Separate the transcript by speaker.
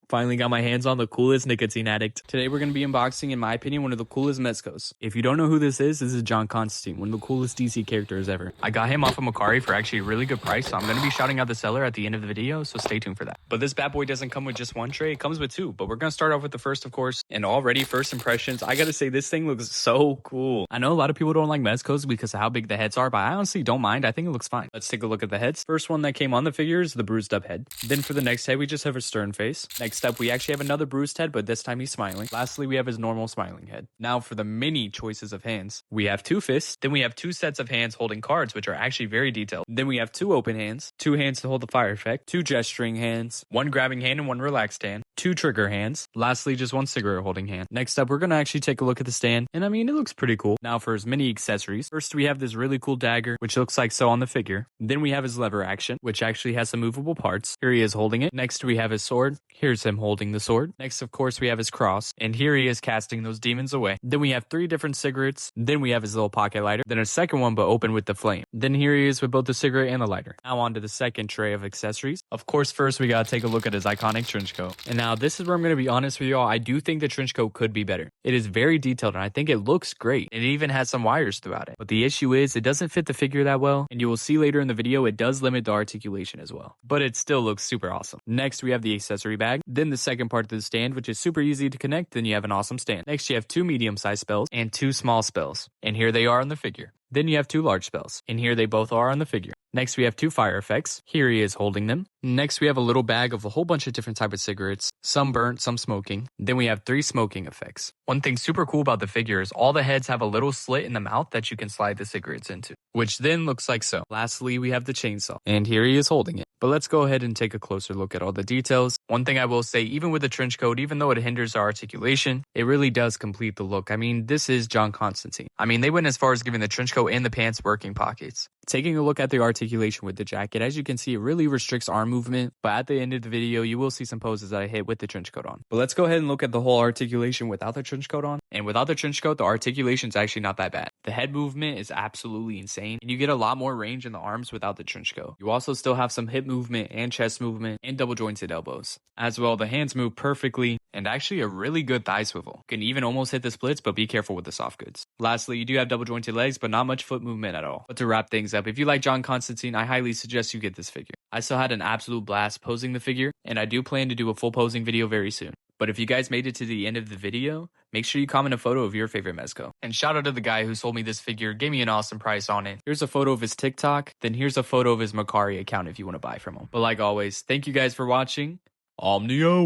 Speaker 1: Finally got my hands on the coolest nicotine addict. Today we're going to be unboxing, in my opinion, one of the coolest mezcos. If you don't know who this is John Constantine, one of the coolest DC characters ever. I got him off of Macari for actually a really good price, so I'm going to be shouting out the seller at the end of the video, so stay tuned for that. But this bad boy doesn't come with just one tray, it comes with two, but we're going to start off with the first, of course. And already, first impressions, I got to say this thing looks so cool. I know a lot of people don't like mezcos because of how big the heads are, but I honestly don't mind. I think it looks fine. Let's take a look at the heads. First one that came on the figure is the bruised up head. Then for the next head, we just have a stern face. Next up, we actually have another bruised head, but this time he's smiling. Lastly, we have his normal smiling head. Now for the many choices of hands. We have two fists, then we have two sets of hands holding cards, which are actually very detailed. Then we have two open hands, two hands to hold the fire effect, two gesturing hands, one grabbing hand and one relaxed hand, two trigger hands, lastly just one cigarette holding hand. Next up, we're gonna actually take a look at the stand, and I mean, it looks pretty cool. Now for his mini accessories, first we have this really cool dagger, which looks like so on the figure. Then we have his lever action, which actually has some movable parts. Here he is holding it. Next we have his sword. Here's him holding the sword. Next, of course, we have his cross, and here he is casting those demons away. Then we have three different cigarettes. Then we have his little pocket lighter. Then a second one, but open with the flame. Then here he is with both the cigarette and the lighter. Now on to the second tray of accessories. Of course, first we gotta take a look at his iconic trench coat. And now this is where I'm gonna be honest with y'all. I do think the trench coat could be better. It is very detailed, and I think it looks great. It even has some wires throughout it. But the issue is, it doesn't fit the figure that well, and you will see later in the video, it does limit the articulation as well. But it still looks super awesome. Next, we have the accessory bag. Then the second part of the stand, which is super easy to connect. Then you have an awesome stand. Next, you have two medium-sized spells and two small spells. And here they are on the figure. Then you have two large spells. And here they both are on the figure. Next, we have two fire effects. Here he is holding them. Next, we have a little bag of a whole bunch of different types of cigarettes. Some burnt, some smoking. Then we have three smoking effects. One thing super cool about the figure is all the heads have a little slit in the mouth that you can slide the cigarettes into, which then looks like so. Lastly, we have the chainsaw. And here he is holding it. But let's go ahead and take a closer look at all the details. One thing I will say, even with the trench coat, even though it hinders our articulation, it really does complete the look. I mean, this is John Constantine. I mean, they went as far as giving the trench coat and the pants working pockets. Taking a look at the articulation with the jacket, as you can see, it really restricts arm movement, but at the end of the video, you will see some poses that I hit with the trench coat on. But let's go ahead and look at the whole articulation without the trench coat on. And without the trench coat, the articulation is actually not that bad. The head movement is absolutely insane, and you get a lot more range in the arms without the trench coat. You also still have some hip movement and chest movement and double jointed elbows. As well, the hands move perfectly, and actually a really good thigh swivel. You can even almost hit the splits, but be careful with the soft goods. Lastly, you do have double jointed legs, but not much foot movement at all. But to wrap things up, if you like John Constantine, I highly suggest you get this figure. I still had an absolute blast posing the figure, and I do plan to do a full posing video very soon. But if you guys made it to the end of the video, make sure you comment a photo of your favorite mezco. And shout out to the guy who sold me this figure, gave me an awesome price on it. Here's a photo of his TikTok, then here's a photo of his Macari account if you want to buy from him. But like always, thank you guys for watching. Omnio!